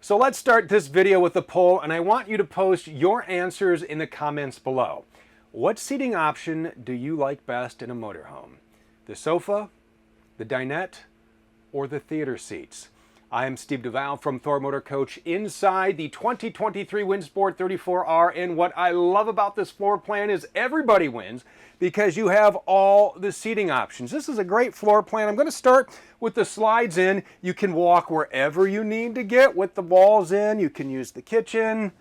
So let's start this video with a poll, and I want you to post your answers in the comments below. What seating option do you like best in a motorhome? The sofa, the dinette, or the theater seats? I am Steve Duval from Thor Motor Coach inside the 2023 Windsport 34R, and what I love about this floor plan is everybody wins because you have all the seating options. This is a great floor plan. I'm going to start with the slides in. You can walk wherever you need to get with the walls in. You can use the kitchen.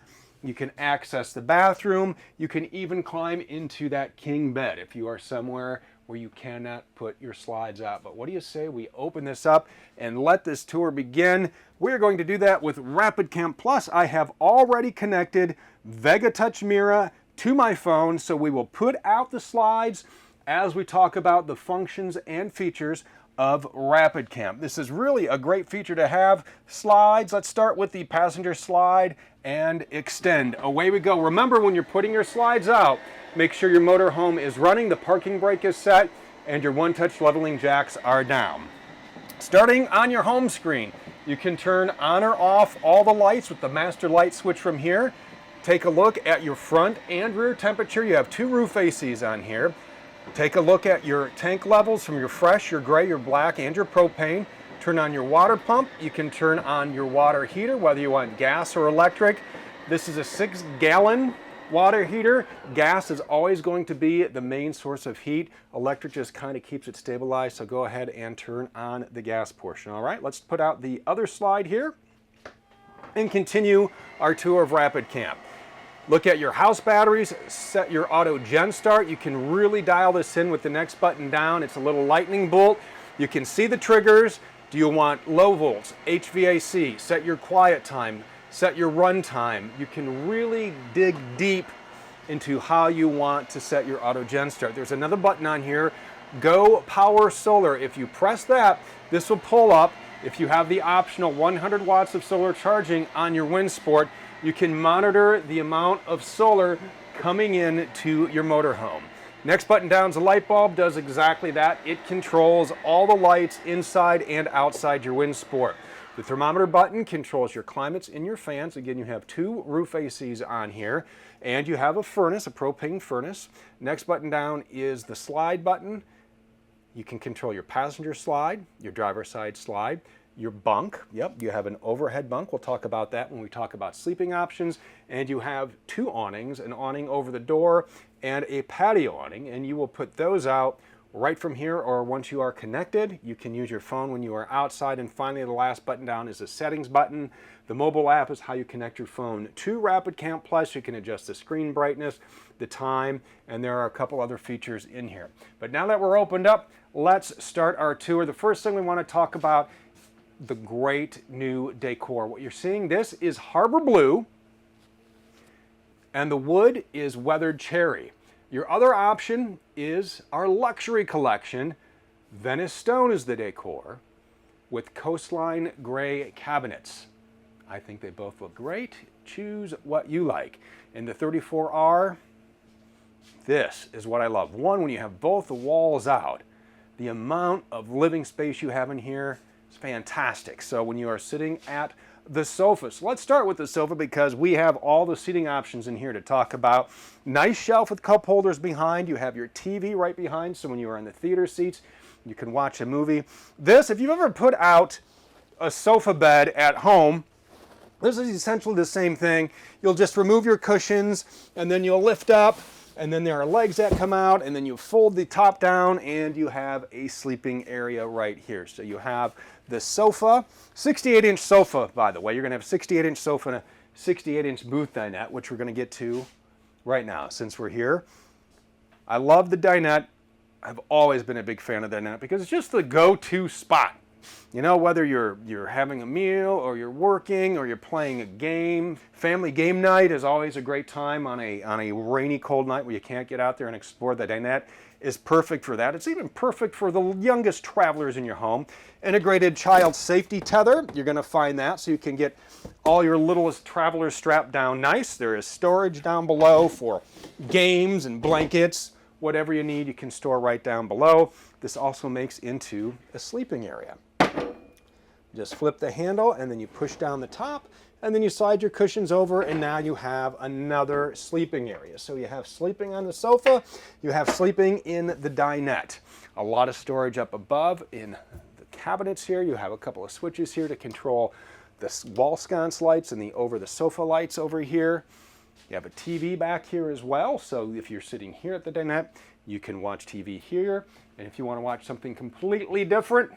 You can access the bathroom. You can even climb into that king bed if you are somewhere where you cannot put your slides out. But what do you say we open this up and let this tour begin? We're going to do that with Rapid Cam Plus. I have already connected Vega Touch Mira to my phone, so we will put out the slides as we talk about the functions and features of Rapid Cam. This is really a great feature to have. Slides, let's start with the passenger slide and extend. Away we go. Remember, when you're putting your slides out, make sure your motorhome is running, the parking brake is set, and your one-touch leveling jacks are down. Starting on your home screen, you can turn on or off all the lights with the master light switch from here. Take a look at your front and rear temperature. You have two roof ACs on here. Take a look at your tank levels from your fresh, your gray, your black, and your propane. Turn on your water pump. You can turn on your water heater, whether you want gas or electric. This is a 6-gallon water heater. Gas is always going to be the main source of heat. Electric just kind of keeps it stabilized, so go ahead and turn on the gas portion. All right, let's put out the other slide here and continue our tour of Rapid Cam. Look at your house batteries, set your auto gen start. You can really dial this in with the next button down. It's a little lightning bolt. You can see the triggers. Do you want low volts, HVAC, set your quiet time, set your run time. You can really dig deep into how you want to set your auto gen start. There's another button on here, Go Power Solar. If you press that, this will pull up. If you have the optional 100 watts of solar charging on your Windsport, you can monitor the amount of solar coming in to your motorhome. Next button down is a light bulb, does exactly that. It controls all the lights inside and outside your Windsport. The thermometer button controls your climates and your fans. Again, you have two roof ACs on here, and you have a furnace, a propane furnace. Next button down is the slide button. You can control your passenger slide, your driver's side slide, your bunk. Yep, you have an overhead bunk. We'll talk about that when we talk about sleeping options. And you have two awnings, an awning over the door and a patio awning, and you will put those out right from here, or once you are connected. You can use your phone when you are outside. And finally, the last button down is the settings button. The mobile app is how you connect your phone to Rapid Cam Plus. You can adjust the screen brightness, the time, and there are a couple other features in here. But now that we're opened up, let's start our tour. The first thing we want to talk about, the great new decor. What you're seeing, this is Harbor Blue, and the wood is weathered cherry. Your other option is our luxury collection. Venice stone is the decor with coastline gray cabinets. I think they both look great. Choose what you like. In the 34R, this is what I love. One, when you have both the walls out, the amount of living space you have in here is fantastic. So when you are sitting at the sofa, so let's start with the sofa because we have all the seating options in here to talk about. Nice shelf with cup holders behind. You have your TV right behind, so when you are in the theater seats, you can watch a movie. This, if you've ever put out a sofa bed at home, this is essentially the same thing. You'll just remove your cushions and then you'll lift up, and then there are legs that come out, and then you fold the top down and you have a sleeping area right here. So you have the sofa, 68-inch sofa, by the way. You're gonna have a 68-inch sofa and a 68-inch booth dinette, which we're gonna get to right now since we're here. I love the dinette. I've always been a big fan of the dinette because it's just the go-to spot. You know, whether you're having a meal or you're working or you're playing a game. Family game night is always a great time on a rainy, cold night where you can't get out there and explore. The dinette is perfect for that. It's even perfect for the youngest travelers in your home. Integrated child safety tether, you're going to find that, so you can get all your littlest travelers strapped down nice. There is storage down below for games and blankets. Whatever you need, you can store right down below. This also makes into a sleeping area. Just flip the handle and then you push down the top and then you slide your cushions over and now you have another sleeping area. So you have sleeping on the sofa, you have sleeping in the dinette. A lot of storage up above in the cabinets here. You have a couple of switches here to control the wall sconce lights and the over the sofa lights over here. You have a TV back here as well. So if you're sitting here at the dinette, you can watch TV here. And if you want to watch something completely different,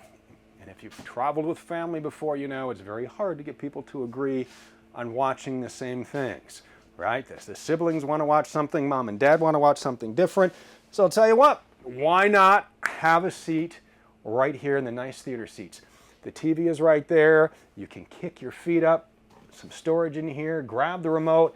and if you've traveled with family before, you know it's very hard to get people to agree on watching the same things, right? The siblings want to watch something, mom and dad want to watch something different. So I'll tell you what, why not have a seat right here in the nice theater seats? The TV is right there. You can kick your feet up, some storage in here, grab the remote,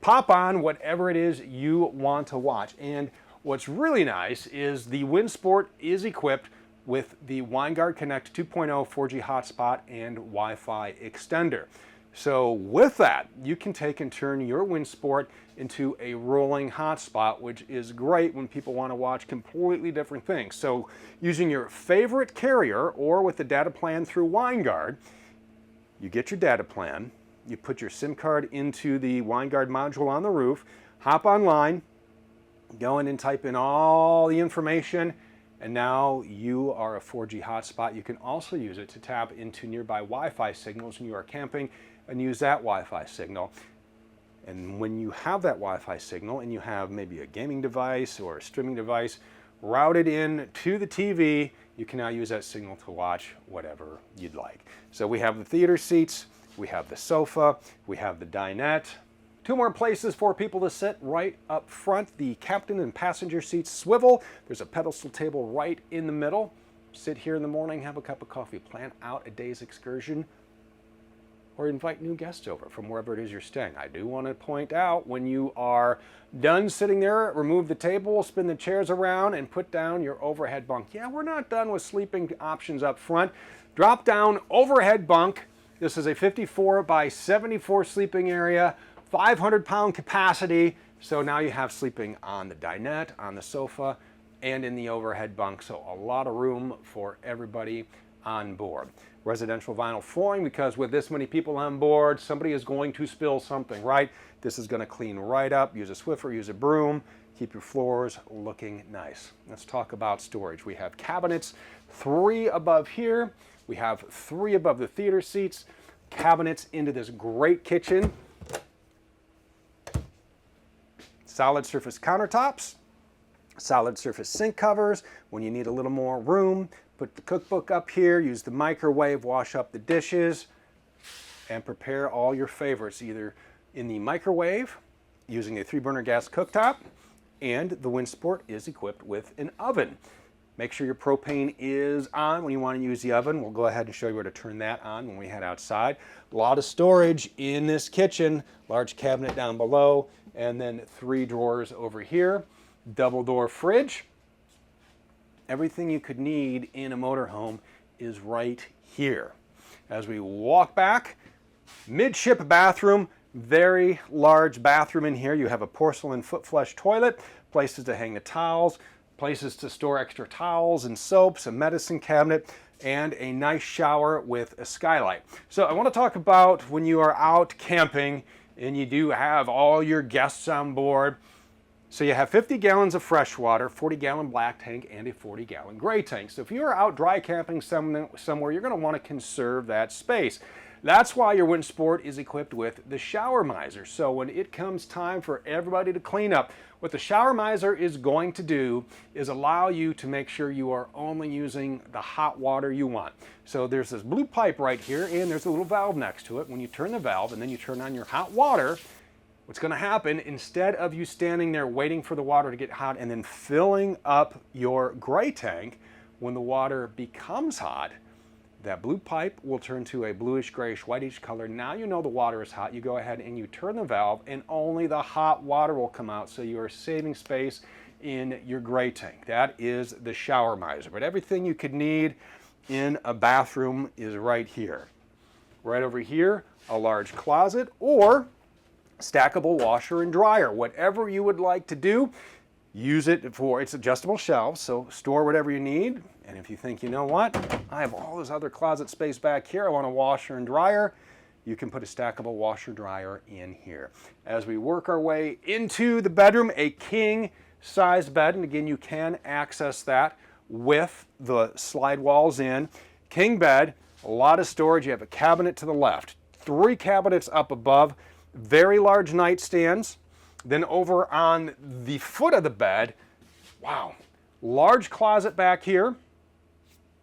pop on whatever it is you want to watch. And what's really nice is the Windsport is equipped with the WineGuard Connect 2.0 4G hotspot and Wi-Fi extender. So with that, you can take and turn your Windsport into a rolling hotspot, which is great when people want to watch completely different things. So using your favorite carrier or with the data plan through WineGuard, you get your data plan, you put your SIM card into the WineGuard module on the roof, hop online, go in and type in all the information, and now you are a 4G hotspot. You can also use it to tap into nearby Wi-Fi signals when you are camping and use that Wi-Fi signal. And when you have that Wi-Fi signal and you have maybe a gaming device or a streaming device routed in to the TV, you can now use that signal to watch whatever you'd like. So we have the theater seats, we have the sofa, we have the dinette. Two more places for people to sit right up front. The captain and passenger seats swivel. There's a pedestal table right in the middle. Sit here in the morning, have a cup of coffee, plan out a day's excursion, or invite new guests over from wherever it is you're staying. I do want to point out, when you are done sitting there, remove the table, spin the chairs around, and put down your overhead bunk. Yeah, we're not done with sleeping options up front. Drop down overhead bunk. This is a 54 by 74 sleeping area, 500-pound capacity. So now you have sleeping on the dinette, on the sofa, and in the overhead bunk. So a lot of room for everybody on board. Residential vinyl flooring, because with this many people on board, somebody is going to spill something, right? This is going to clean right up. Use a Swiffer, use a broom, keep your floors looking nice. Let's talk about storage. We have cabinets, 3 above here. We have 3 above the theater seats, cabinets into this great kitchen. Solid surface countertops, solid surface sink covers. When you need a little more room, put the cookbook up here, use the microwave, wash up the dishes, and prepare all your favorites, either in the microwave, using a 3-burner gas cooktop, and the Windsport is equipped with an oven. Make sure your propane is on when you want to use the oven. We'll go ahead and show you where to turn that on when we head outside. A lot of storage in this kitchen, large cabinet down below, and then 3 drawers over here. Double door fridge. Everything you could need in a motorhome is right here. As we walk back, midship bathroom, very large bathroom in here. You have a porcelain foot flush toilet, places to hang the towels, places to store extra towels and soaps, a medicine cabinet, and a nice shower with a skylight. So I want to talk about when you are out camping and you do have all your guests on board. So you have 50 gallons of fresh water, 40-gallon black tank, and a 40-gallon gray tank. So if you are out dry camping somewhere, you're going to want to conserve that space. That's why your Windsport is equipped with the shower miser. So when it comes time for everybody to clean up, what the shower miser is going to do is allow you to make sure you are only using the hot water you want. So there's this blue pipe right here, and there's a little valve next to it. When you turn the valve and then you turn on your hot water, what's going to happen, instead of you standing there waiting for the water to get hot and then filling up your gray tank, when the water becomes hot, that blue pipe will turn to a bluish, grayish, whitish color. Now you know the water is hot. You go ahead and you turn the valve and only the hot water will come out. So you are saving space in your gray tank. That is the shower miser. But everything you could need in a bathroom is right here. Right over here, a large closet or stackable washer and dryer. Whatever you would like to do, use it for, it's adjustable shelves, so store whatever you need. And if you think, you know what, I have all this other closet space back here, I want a washer and dryer, you can put a stackable washer dryer in here. As we work our way into the bedroom, a king sized bed, and again, you can access that with the slide walls in. King bed, a lot of storage. You have a cabinet to the left, 3 cabinets up above, very large nightstands. Then over on the foot of the bed, wow, large closet back here.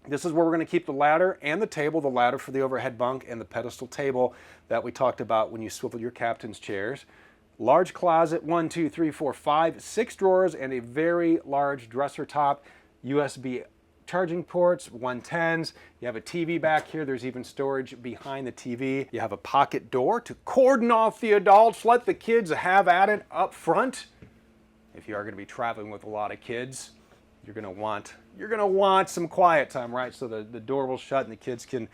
This is where we're going to keep the ladder and the table, the ladder for the overhead bunk and the pedestal table that we talked about when you swivel your captain's chairs. Large closet, 1, 2, 3, 4, 5, 6 drawers, and a very large dresser top, USB charging ports, 110s. You have a TV back here. There's even storage behind the TV. You have a pocket door to cordon off the adults. Let the kids have at it up front. If you are going to be traveling with a lot of kids, you're going to want some quiet time, right? So the door will shut and the kids can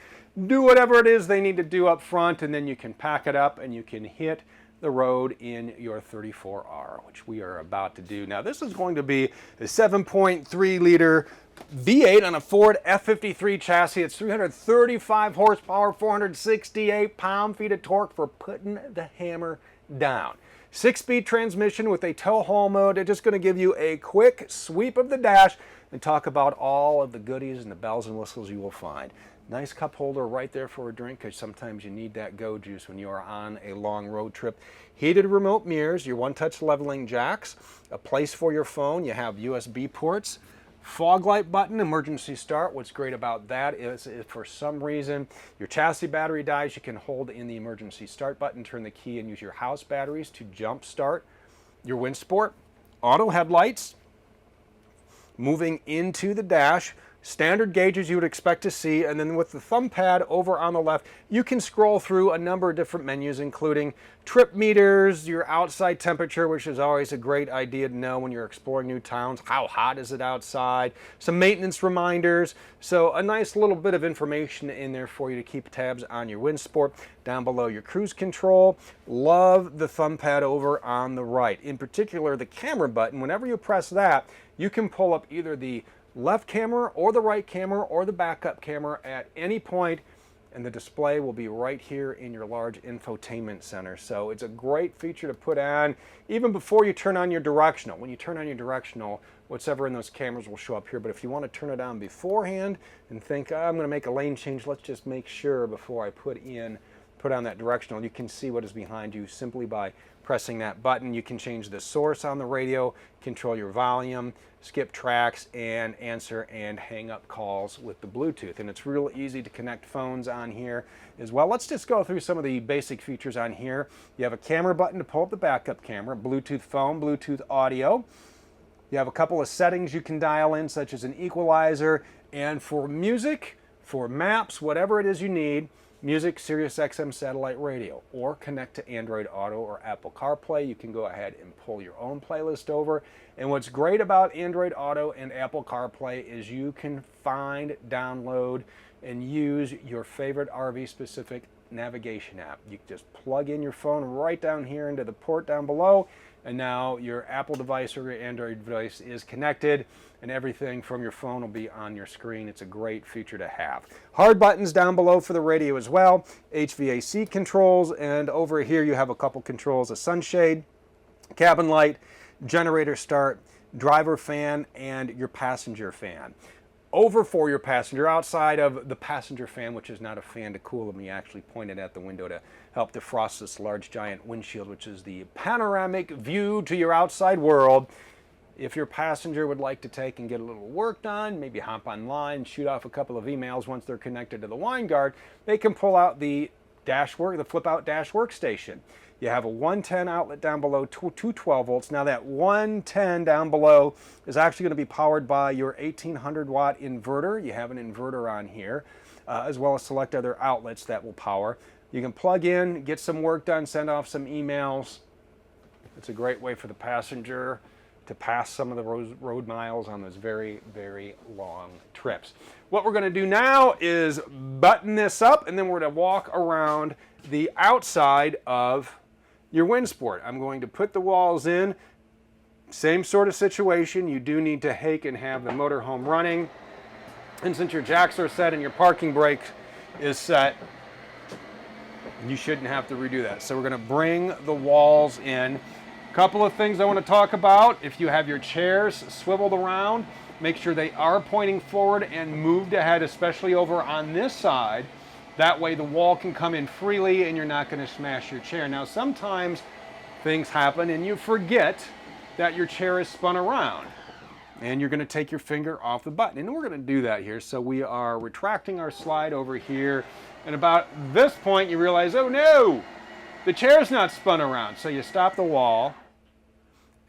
do whatever it is they need to do up front, and then you can pack it up and you can hit the road in your 34R, which we are about to do. Now, this is going to be a 7.3 liter V8 on a Ford F53 chassis. It's 335 horsepower, 468 pound-feet of torque for putting the hammer down. 6-speed transmission with a tow haul mode. It's just going to give you a quick sweep of the dash and talk about all of the goodies and the bells and whistles you will find. Nice cup holder right there for a drink, because sometimes you need that go juice when you are on a long road trip. Heated remote mirrors, your one-touch leveling jacks, a place for your phone. You have USB ports, fog light button, emergency start. What's great about that is if for some reason your chassis battery dies, you can hold in the emergency start button, turn the key, and use your house batteries to jump start your Windsport. Auto headlights, moving into the dash, standard gauges you would expect to see, and then with the thumb pad over on the left, you can scroll through a number of different menus, including trip meters, your outside temperature, which is always a great idea to know when you're exploring new towns. How hot is it outside? Some maintenance reminders. So a nice little bit of information in there for you to keep tabs on your Windsport. Down below, your cruise control. Love the thumb pad over on the right. In particular, the camera button. Whenever you press that, you can pull up either the left camera or the right camera or the backup camera at any point, and the display will be right here in your large infotainment center. So it's a great feature to put on even before you turn on your directional. When you turn on your directional, whatever in those cameras will show up here, but if you want to turn it on beforehand and think, I'm going to make a lane change, let's just make sure before I put on that directional, you can see what is behind you simply by pressing that button. You can change the source on the radio, control your volume, skip tracks, and answer and hang up calls with the Bluetooth. And it's real easy to connect phones on here as well. Let's just go through some of the basic features on here. You have a camera button to pull up the backup camera, Bluetooth phone, Bluetooth audio. You have a couple of settings you can dial in, such as an equalizer, and for music, for maps, whatever it is you need, music, Sirius XM satellite radio, or connect to Android Auto or Apple CarPlay. You can go ahead and pull your own playlist over. And what's great about Android Auto and Apple CarPlay is you can find, download, and use your favorite RV-specific navigation app. You can just plug in your phone right down here into the port down below, and now your Apple device or your Android device is connected, and everything from your phone will be on your screen. It's a great feature to have. Hard buttons down below for the radio as well, HVAC controls, and over here you have a couple controls, a sunshade, cabin light, generator start, driver fan, and your passenger fan. Over for your passenger, outside of the passenger fan, which is not a fan to cool them, you actually point it at the window to help defrost this large giant windshield, which is the panoramic view to your outside world. If your passenger would like to take and get a little work done, maybe hop online, shoot off a couple of emails once they're connected to the wine guard, they can pull out the flip-out dash workstation. You have a 110 outlet down below, two 12 volts. Now that 110 down below is actually going to be powered by your 1800 watt inverter. You have an inverter on here, as well as select other outlets that will power. You can plug in, get some work done, send off some emails. It's a great way for the passenger to pass some of the road miles on those very, very long trips. What we're going to do now is button this up, and then we're going to walk around the outside of your Windsport. I'm going to put the walls in. Same sort of situation. You do need to hake and have the motorhome running. And since your jacks are set and your parking brake is set, you shouldn't have to redo that. So we're going to bring the walls in. A couple of things I want to talk about. If you have your chairs swiveled around, make sure they are pointing forward and moved ahead, especially over on this side. That way the wall can come in freely and you're not going to smash your chair. Now sometimes things happen and you forget that your chair is spun around and you're going to take your finger off the button. And we're going to do that here. So we are retracting our slide over here. And about this point you realize, oh no, the chair's not spun around. So you stop the wall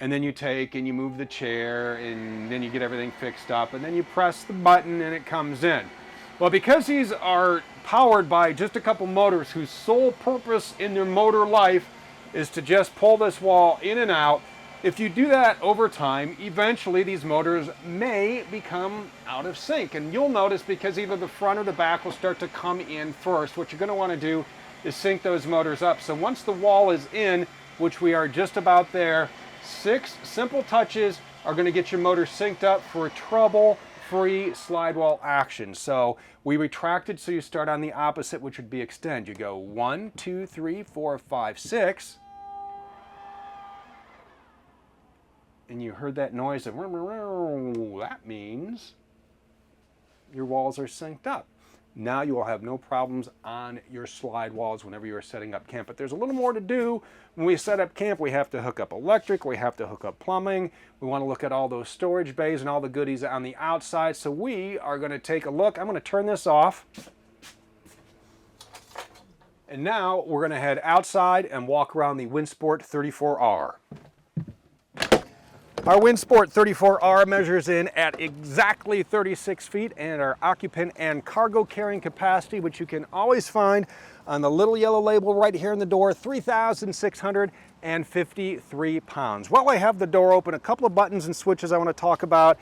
and then you take and you move the chair and then you get everything fixed up and then you press the button and it comes in. Well, because these are powered by just a couple motors whose sole purpose in their motor life is to just pull this wall in and out, if you do that over time, eventually these motors may become out of sync. And you'll notice because either the front or the back will start to come in first. What you're going to want to do is sync those motors up. So once the wall is in, which we are just about there, 6 simple touches are going to get your motor synced up for trouble-free slide wall action. So we retracted, so you start on the opposite, which would be extend. You go 1, 2, 3, 4, 5, 6. And you heard that noise of that means your walls are synced up. Now you will have no problems on your slide walls whenever you are setting up camp. But there's a little more to do. When we set up camp, we have to hook up electric, we have to hook up plumbing, we want to look at all those storage bays and all the goodies on the outside. So we are going to take a look. I'm going to turn this off. And now we're going to head outside and walk around the Windsport 34R. Our Windsport 34R measures in at exactly 36 feet, and our occupant and cargo carrying capacity, which you can always find on the little yellow label right here in the door, 3,653 pounds. While I have the door open, a couple of buttons and switches I want to talk about.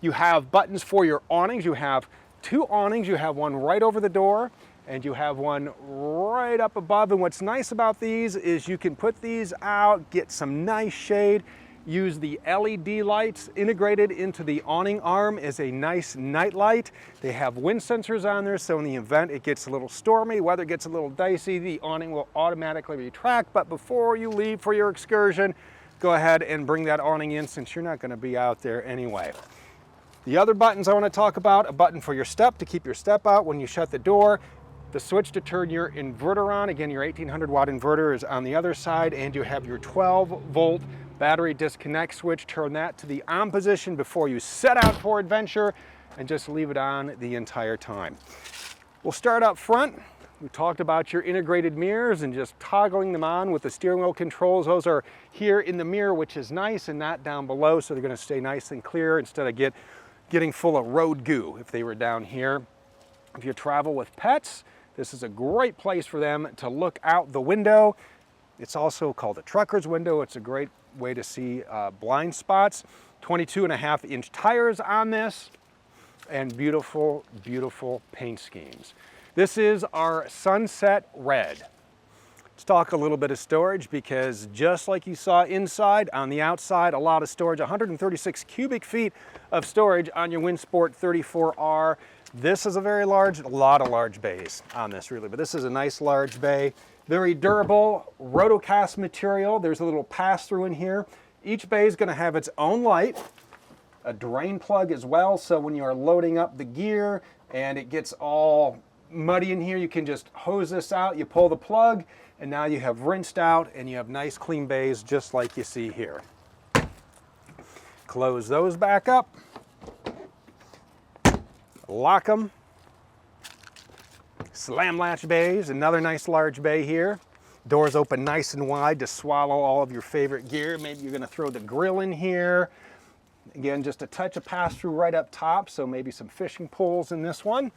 You have buttons for your awnings. You have 2 awnings. You have one right over the door and you have one right up above. And what's nice about these is you can put these out, get some nice shade. Use the LED lights integrated into the awning arm as a nice night light. They have wind sensors on there, so in the event it gets a little stormy, weather gets a little dicey, the awning will automatically retract. But before you leave for your excursion, go ahead and bring that awning in since you're not going to be out there anyway. The other buttons I want to talk about, a button for your step to keep your step out when you shut the door. The switch to turn your inverter on. Again, your 1800 watt inverter is on the other side, and you have your 12 volt battery disconnect switch. Turn that to the on position before you set out for adventure and just leave it on the entire time. We'll start up front. We talked about your integrated mirrors and just toggling them on with the steering wheel controls. Those are here in the mirror, which is nice, and not down below, so they're going to stay nice and clear instead of getting full of road goo if they were down here. If you travel with pets, this is a great place for them to look out the window. It's also called a trucker's window. It's a great way to see blind spots. 22.5-inch tires on this, and beautiful, beautiful paint schemes. This is our Sunset Red. Let's talk a little bit of storage, because just like you saw inside, on the outside, a lot of storage, 136 cubic feet of storage on your Windsport 34R. This is a very large, a lot of large bays on this really, but this is a nice large bay. Very durable, rotocast material. There's a little pass-through in here. Each bay is going to have its own light, a drain plug as well, so when you are loading up the gear and it gets all muddy in here, you can just hose this out, you pull the plug, and now you have rinsed out and you have nice clean bays just like you see here. Close those back up, lock them. Slam latch bays, another nice large bay here. Doors open nice and wide to swallow all of your favorite gear. Maybe you're going to throw the grill in here. Again, just a touch of pass-through right up top, so maybe some fishing poles in this one.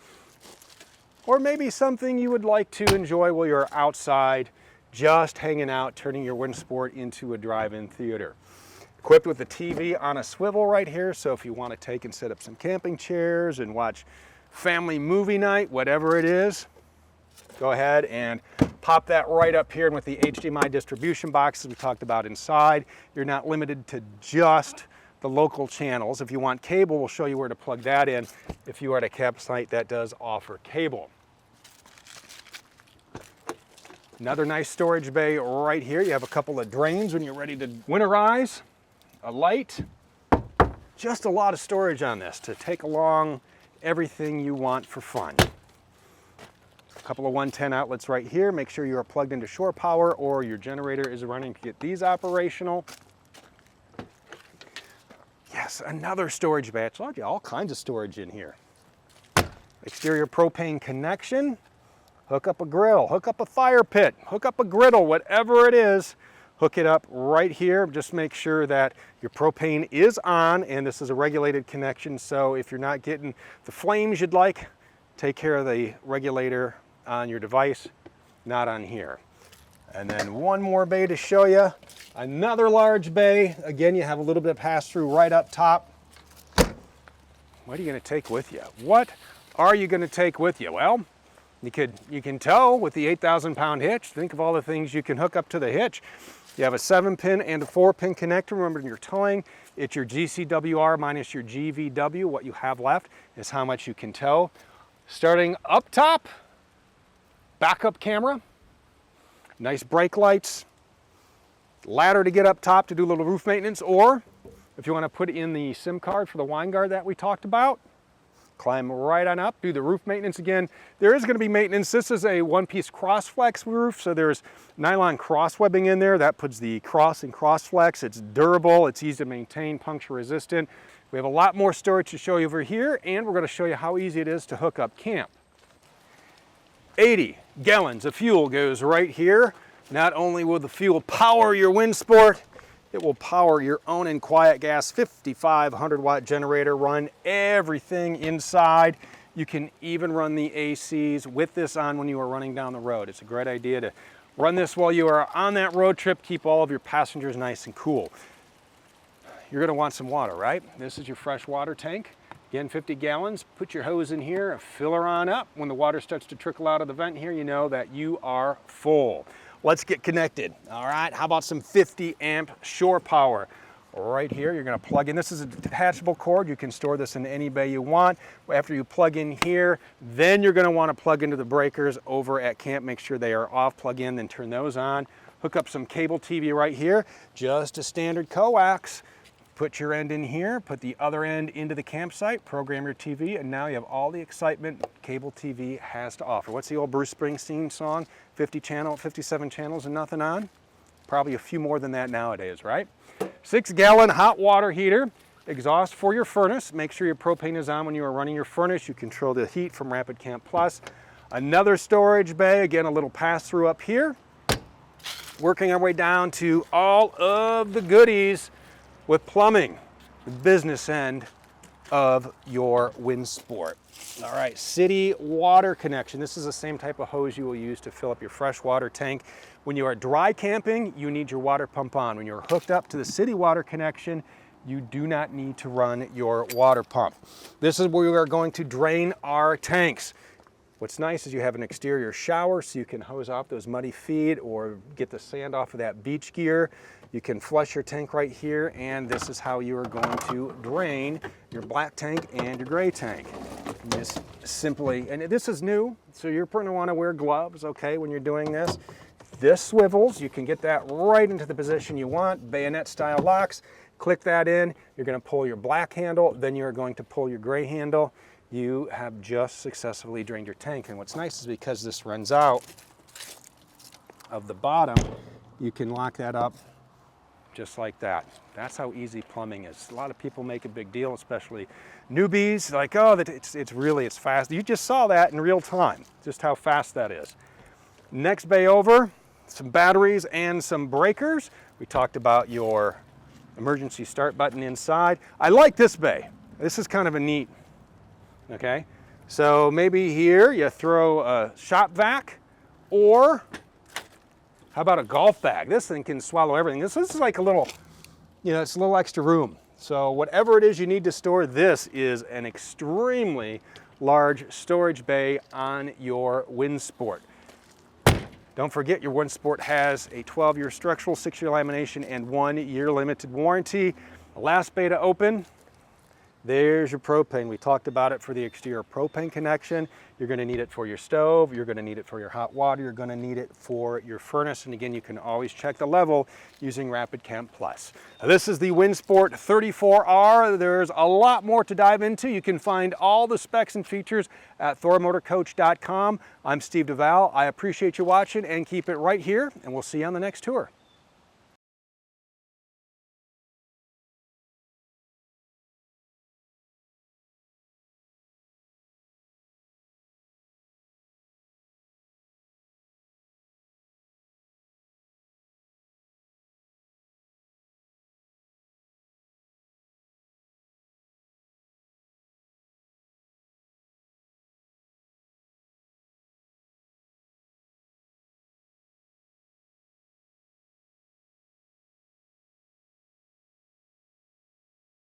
Or maybe something you would like to enjoy while you're outside, just hanging out, turning your Windsport into a drive-in theater. Equipped with a TV on a swivel right here, so if you want to take and set up some camping chairs and watch family movie night, whatever it is, go ahead and pop that right up here. And with the HDMI distribution boxes we talked about inside, you're not limited to just the local channels. If you want cable, we'll show you where to plug that in if you are at a campsite that does offer cable. Another nice storage bay right here. You have a couple of drains when you're ready to winterize, a light, just a lot of storage on this to take along everything you want for fun. A couple of 110 outlets right here. Make sure you are plugged into shore power or your generator is running to get these operational. Yes, another storage bay. I told you, all kinds of storage in here. Exterior propane connection. Hook up a grill, hook up a fire pit, hook up a griddle, whatever it is, hook it up right here. Just make sure that your propane is on, and this is a regulated connection, so if you're not getting the flames you'd like, take care of the regulator on your device, not on here. And then one more bay to show you. Another large bay. Again, you have a little bit of pass-through right up top. What are you going to take with you? What are you going to take with you? Well, you can tow with the 8,000-pound hitch. Think of all the things you can hook up to the hitch. You have a 7-pin and a 4-pin connector. Remember, when you're towing, it's your GCWR minus your GVW. What you have left is how much you can tow. Starting up top, backup camera, nice brake lights, ladder to get up top to do a little roof maintenance, or if you want to put in the SIM card for the wine guard that we talked about, climb right on up, do the roof maintenance again. There is going to be maintenance. This is a one-piece cross-flex roof, so there's nylon cross-webbing in there. That puts the cross and cross-flex. It's durable, it's easy to maintain, puncture-resistant. We have a lot more storage to show you over here, and we're going to show you how easy it is to hook up camp. 80 gallons of fuel goes right here. Not only will the fuel power your Windsport, it will power your own and quiet gas 5,500 watt generator, run everything inside. You can even run the ACs with this on when you are running down the road. It's a great idea to run this while you are on that road trip, keep all of your passengers nice and cool. You're gonna want some water, right? This is your fresh water tank. Again, 50 gallons, put your hose in here, fill her on up. When the water starts to trickle out of the vent here, you know that you are full. Let's get connected. All right, how about some 50 amp shore power? Right here, you're gonna plug in. This is a detachable cord. You can store this in any bay you want. After you plug in here, then you're gonna wanna plug into the breakers over at camp. Make sure they are off, plug in, then turn those on. Hook up some cable TV right here, just a standard coax. Put your end in here, put the other end into the campsite, program your TV, and now you have all the excitement cable TV has to offer. What's the old Bruce Springsteen song? 57 channels and nothing on? Probably a few more than that nowadays, right? 6-gallon hot water heater, exhaust for your furnace. Make sure your propane is on when you are running your furnace. You control the heat from Rapid Camp Plus. Another storage bay, again, a little pass-through up here. Working our way down to all of the goodies with plumbing, the business end of your Windsport. All right, city water connection. This is the same type of hose you will use to fill up your fresh water tank. When you are dry camping, you need your water pump on. When you're hooked up to the city water connection, you do not need to run your water pump. This is where we are going to drain our tanks. What's nice is you have an exterior shower so you can hose off those muddy feet or get the sand off of that beach gear. You can flush your tank right here, and this is how you are going to drain your black tank and your gray tank. Just simply, and this is new, so you're going to want to wear gloves, okay, when you're doing this. This swivels, you can get that right into the position you want, bayonet style locks. Click that in, you're going to pull your black handle, then you're going to pull your gray handle. You have just successfully drained your tank. And what's nice is because this runs out of the bottom, you can lock that up just like that. That's how easy plumbing is. A lot of people make a big deal, especially newbies, like, oh, it's fast. You just saw that in real time, just how fast that is. Next bay over, some batteries and some breakers. We talked about your emergency start button inside. I like this bay. This is kind of a neat, okay? So maybe here you throw a shop vac, or how about a golf bag? This thing can swallow everything. This is like a little, it's a little extra room. So whatever it is you need to store, this is an extremely large storage bay on your Windsport. Don't forget your Windsport has a 12-year structural, 6-year lamination, and 1-year limited warranty. The last bay to open, there's your propane. We talked about it for the exterior propane connection. You're going to need it for your stove. You're going to need it for your hot water. You're going to need it for your furnace. And again, you can always check the level using Rapid Camp Plus. Now, this is the Windsport 34R. There's a lot more to dive into. You can find all the specs and features at thormotorcoach.com. I'm Steve DeVal. I appreciate you watching, and keep it right here, and we'll see you on the next tour.